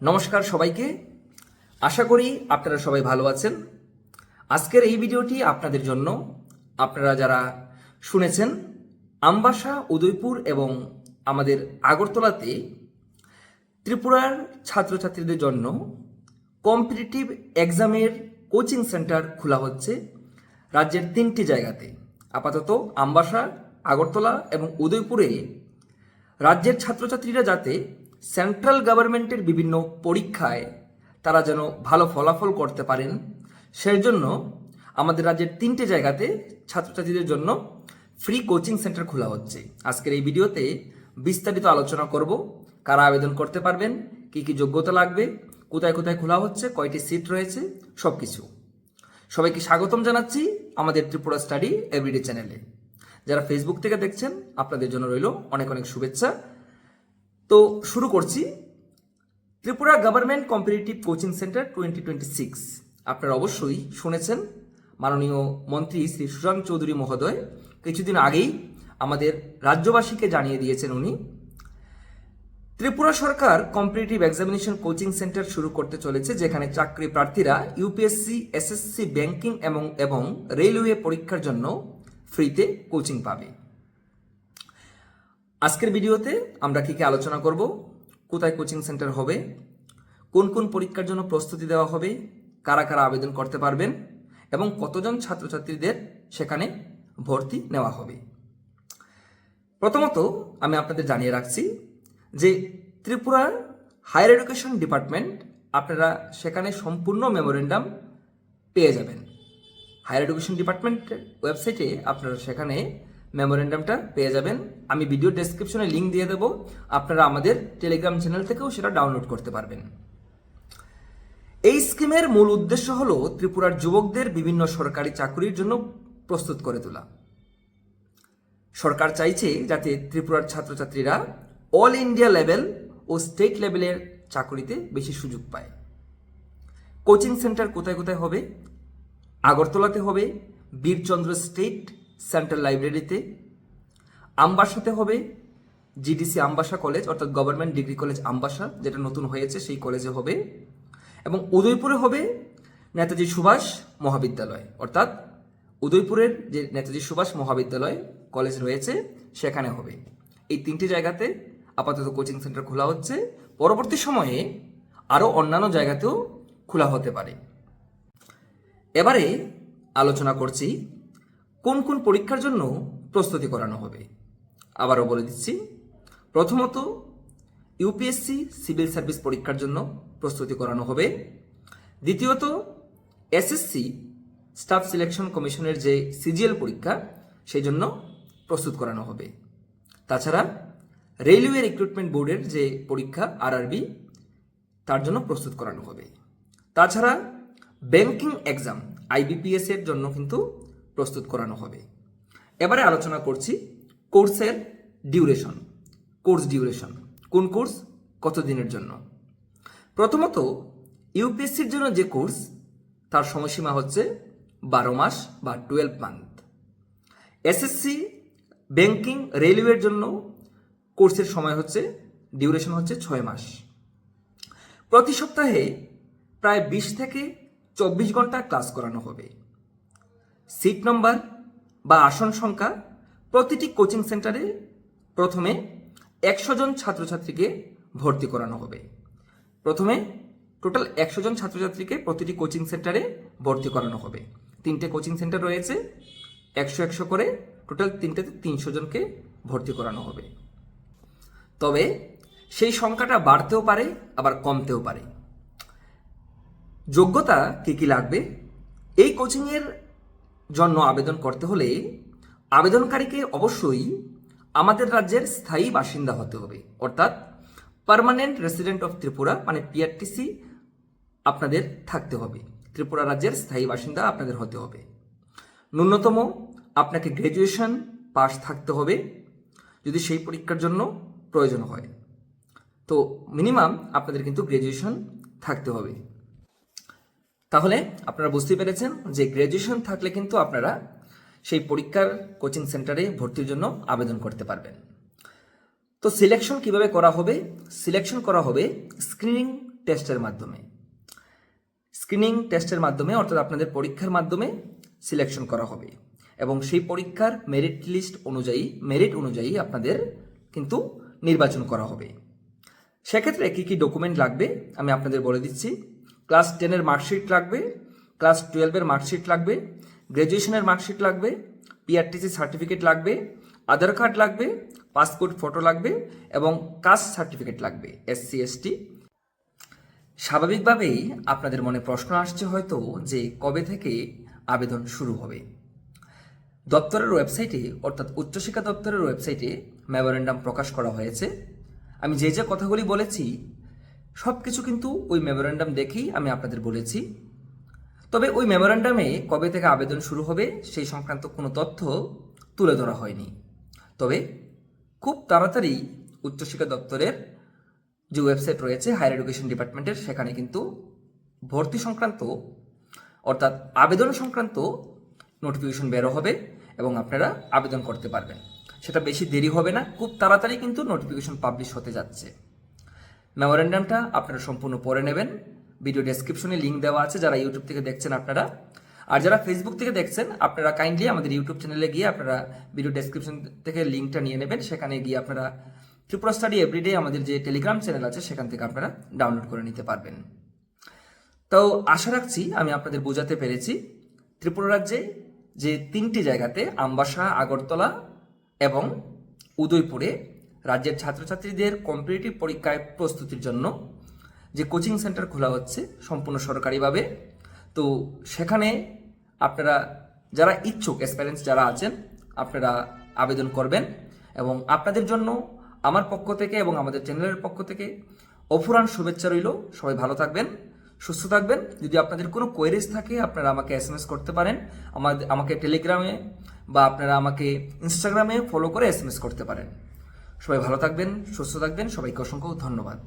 নমস্কার সবাইকে। আশা করি আপনারা সবাই ভালো আছেন। আজকের এই ভিডিওটি আপনাদের জন্য। আপনারা যারা শুনেছেন আমবাসা, উদয়পুর এবং আমাদের আগরতলাতে ত্রিপুরার ছাত্রছাত্রীদের জন্য কম্পিটিটিভ এক্সামের কোচিং সেন্টার খোলা হচ্ছে রাজ্যের 3টি জায়গাতে। আপাতত আমবাসা, আগরতলা এবং উদয়পুরে রাজ্যের ছাত্রছাত্রীরা যাতে সেন্ট্রাল গভর্নমেন্টের বিভিন্ন পরীক্ষায় তারা যেন ভালো ফলাফল করতে পারেন, সেই জন্য আমাদের রাজ্যের 3টে জায়গাতে ছাত্রছাত্রীদের জন্য ফ্রি কোচিং সেন্টার খোলা হচ্ছে। আজকের এই ভিডিওতে বিস্তারিত আলোচনা করব, কারা আবেদন করতে পারবেন, কী কী যোগ্যতা লাগবে, কোথায় কোথায় খোলা হচ্ছে, কয়টি সিট রয়েছে, সব কিছু। সবাইকে স্বাগতম জানাচ্ছি আমাদের ত্রিপুরা স্টাডি এভরিডে চ্যানেলে। যারা ফেসবুক থেকে দেখছেন আপনাদের জন্য রইল অনেক অনেক শুভেচ্ছা। তো শুরু করছি। Tripura government competitive coaching centre 2026 আপনারা অবশ্যই শুনেছেন। মাননীয় মন্ত্রী শ্রী সুশান্ত চৌধুরী মহোদয় কিছুদিন আগেই আমাদের রাজ্যবাসীকে জানিয়ে দিয়েছেন উনি ত্রিপুরা সরকার কম্পিটিটিভ এক্সামিনেশন কোচিং সেন্টার শুরু করতে চলেছে, যেখানে চাকরি প্রার্থীরা ইউপিএসসি, এসএসসি, ব্যাংকিং এবং রেলওয়ে পরীক্ষার জন্য ফ্রিতে কোচিং পাবে। আজকের ভিডিওতে আমরা কি আলোচনা করব, কোথায় কোচিং সেন্টার হবে, কোন কোন পরীক্ষার জন্য প্রস্তুতি দেওয়া হবে, কারা কারা আবেদন করতে পারবেন এবং কতজন ছাত্রছাত্রীদের সেখানে ভর্তি নেওয়া হবে। প্রথমত আমি আপনাদের জানিয়ে রাখছি যে ত্রিপুরার হায়ার এডুকেশন ডিপার্টমেন্ট, আপনারা সেখানে সম্পূর্ণ মেমোরেন্ডাম পেয়ে যাবেন। হায়ার এডুকেশন ডিপার্টমেন্টের ওয়েবসাইটে আপনারা সেখানে মেমোরেন্ডামটা পেয়ে যাবেন। আমি ভিডিও ডেসক্রিপশনে লিঙ্ক দিয়ে দেবো, আপনারা আমাদের টেলিগ্রাম চ্যানেল থেকেও সেটা ডাউনলোড করতে পারবেন। এই স্কিমের মূল উদ্দেশ্য হলো ত্রিপুরার যুবকদের বিভিন্ন সরকারি চাকরির জন্য প্রস্তুত করে তোলা। সরকার চাইছে যাতে ত্রিপুরার ছাত্রছাত্রীরা অল ইন্ডিয়া লেভেল ও স্টেট লেভেলের চাকরিতে বেশি সুযোগ পায়। কোচিং সেন্টার কোথায় কোথায় হবে? আগরতলাতে হবে বীরচন্দ্র স্টেট সেন্ট্রাল লাইব্রেরিতে, আমবাসাতে হবে জিডিসি আমবাসা কলেজ অর্থাৎ গভর্নমেন্ট ডিগ্রি কলেজ আমবাসা, যেটা নতুন হয়েছে সেই কলেজে হবে, এবং উদয়পুরে হবে নেতাজি সুভাষ মহাবিদ্যালয় অর্থাৎ উদয়পুরের যে নেতাজি সুভাষ মহাবিদ্যালয় কলেজ রয়েছে সেখানে হবে। এই 3টি জায়গাতে আপাতত কোচিং সেন্টার খোলা হচ্ছে। পরবর্তী সময়ে আরও অন্যান্য জায়গাতেও খোলা হতে পারে। এবারে আলোচনা করছি কোন কোন পরীক্ষার জন্য প্রস্তুতি করানো হবে। আবারও বলে দিচ্ছি, প্রথমত ইউপিএসসি সিভিল সার্ভিস পরীক্ষার জন্য প্রস্তুতি করানো হবে। দ্বিতীয়ত এসএসসি স্টাফ সিলেকশন কমিশনের যে সিজিএল পরীক্ষা সেই জন্য প্রস্তুত করানো হবে। তাছাড়া রেলওয়ে রিক্রুটমেন্ট বোর্ডের যে পরীক্ষা আরআরবি, তার জন্য প্রস্তুত করানো হবে। তাছাড়া ব্যাংকিং এক্সাম আইবিপিএস এর জন্য কিন্তু প্রস্তুত করানো হবে। এবারে আলোচনা করছি কোর্সের ডিউরেশন। কোর্স ডিউরেশন, কোন কোর্স কত দিনের জন্য। প্রথমত ইউপিএসসির জন্য যে কোর্স, তার সময়সীমা হচ্ছে 12 মাস বা 12 মান্থ। এসএসসি, ব্যাংকিং, রেলওয়ের জন্য কোর্সের সময় হচ্ছে ডিউরেশন হচ্ছে 6 মাস। প্রতি সপ্তাহে প্রায় 20 থেকে 24 ঘন্টা ক্লাস করানো হবে। সিট নম্বর বা আসন সংখ্যা প্রতিটি কোচিং সেন্টারে প্রথমে 100 জন ছাত্রছাত্রীকে ভর্তি করানো হবে। প্রথমে টোটাল 100 জন ছাত্রছাত্রীকে প্রতিটি কোচিং সেন্টারে ভর্তি করানো হবে। 3টে কোচিং সেন্টার রয়েছে, 100 করে টোটাল 3টেতে 300 জনকে ভর্তি করানো হবে। তবে সেই সংখ্যাটা বাড়তেও পারে আবার কমতেও পারে। যোগ্যতা কী কী লাগবে? এই কোচিংয়ের জন্য আবেদন করতে হলে আবেদনকারীকে অবশ্যই আমাদের রাজ্যের স্থায়ী বাসিন্দা হতে হবে, অর্থাৎ পার্মানেন্ট রেসিডেন্ট অফ ত্রিপুরা মানে পিআরটিসি আপনাদের থাকতে হবে। ত্রিপুরা রাজ্যের স্থায়ী বাসিন্দা আপনাদের হতে হবে। ন্যূনতম আপনাকে গ্র্যাজুয়েশন পাস থাকতে হবে যদি সেই পরীক্ষার জন্য প্রয়োজন হয়। তো মিনিমাম আপনাদের কিন্তু গ্র্যাজুয়েশন থাকতে হবে। তাহলে আপনারা বুঝতে পেরেছেন যে গ্র্যাজুয়েশন থাকলে কিন্তু আপনারা সেই পরীক্ষার কোচিং সেন্টারে ভর্তির জন্য আবেদন করতে পারবেন। তো সিলেকশন কিভাবে করা হবে? সিলেকশন করা হবে স্ক্রিনিং টেস্টের মাধ্যমে। স্ক্রিনিং টেস্টের মাধ্যমে অর্থাৎ আপনাদের পরীক্ষার মাধ্যমে সিলেকশন করা হবে এবং সেই পরীক্ষার মেরিট অনুযায়ী আপনাদের কিন্তু নির্বাচন করা হবে। সেক্ষেত্রে কী কী ডকুমেন্ট লাগবে আমি আপনাদের বলে দিচ্ছি। ক্লাস 10-এর মার্কশিট লাগবে, ক্লাস 12-এর মার্কশিট লাগবে, গ্র্যাজুয়েশনের মার্কশিট লাগবে, পিআরটিসি সার্টিফিকেট লাগবে, আধার কার্ড লাগবে, পাসপোর্ট ফটো লাগবে এবং কাস্ট সার্টিফিকেট লাগবে SC ST। স্বাভাবিকভাবেই আপনাদের মনে প্রশ্ন আসছে হয়তো যে কবে থেকে আবেদন শুরু হবে। দপ্তরের ওয়েবসাইটে অর্থাৎ উচ্চশিক্ষা দপ্তরের ওয়েবসাইটে মেমোরেন্ডাম প্রকাশ করা হয়েছে। আমি যে যে কথাগুলি বলেছি সব কিছু কিন্তু ওই মেমোরেন্ডাম দেখেই আমি আপনাদের বলেছি। তবে ওই মেমোরেন্ডামে কবে থেকে আবেদন শুরু হবে সেই সংক্রান্ত কোনো তথ্য তুলে ধরা হয়নি। তবে খুব তাড়াতাড়ি উচ্চশিক্ষা দপ্তরের যে ওয়েবসাইট রয়েছে হায়ার এডুকেশন ডিপার্টমেন্টের, সেখানে কিন্তু ভর্তি সংক্রান্ত অর্থাৎ আবেদন সংক্রান্ত নোটিফিকেশন বেরো হবে এবং আপনারা আবেদন করতে পারবেন। সেটা বেশি দেরি হবে না, খুব তাড়াতাড়ি কিন্তু নোটিফিকেশন পাবলিশ হতে যাচ্ছে। মেমোরেন্ডামটা আপনারা সম্পূর্ণ পড়ে নেবেন। ভিডিও ডেসক্রিপশনে লিঙ্ক দেওয়া আছে যারা ইউটিউব থেকে দেখছেন আপনারা, আর যারা ফেসবুক থেকে দেখছেন আপনারা কাইন্ডলি আমাদের ইউটিউব চ্যানেলে গিয়ে আপনারা ভিডিও ডেসক্রিপশন থেকে লিঙ্কটা নিয়ে নেবেন। সেখানে গিয়ে আপনারা ত্রিপুরা স্টাডি এভরিডে আমাদের যে টেলিগ্রাম চ্যানেল আছে সেখান থেকে আপনারা ডাউনলোড করে নিতে পারবেন। তো আশা রাখছি আমি আপনাদের বোঝাতে পেরেছি। ত্রিপুরা রাজ্যে যে 3টি জায়গাতে আমবাসা, আগরতলা এবং উদয়পুরে রাজ্যের ছাত্রছাত্রীদের কম্পিটিটিভ পরীক্ষায় প্রস্তুতির জন্য যে কোচিং সেন্টার খোলা হচ্ছে সম্পূর্ণ সরকারিভাবে, তো সেখানে আপনারা যারা ইচ্ছুক অ্যাসপিরেন্টস যারা আছেন আপনারা আবেদন করবেন এবং আপনাদের জন্য আমার পক্ষ থেকে এবং আমাদের চ্যানেলের পক্ষ থেকে অফুরান শুভেচ্ছা রইল। সবাই ভালো থাকবেন, সুস্থ থাকবেন। যদি আপনাদের কোনো কোয়েরিজ থাকে আপনারা আমাকে SMS করতে পারেন, আমাকে টেলিগ্রামে বা আপনারা আমাকে ইনস্টাগ্রামে ফলো করে SMS করতে পারেন। সবাই ভালো থাকবেন, সুস্থ থাকবেন। সবাইকে অসংখ্য ধন্যবাদ।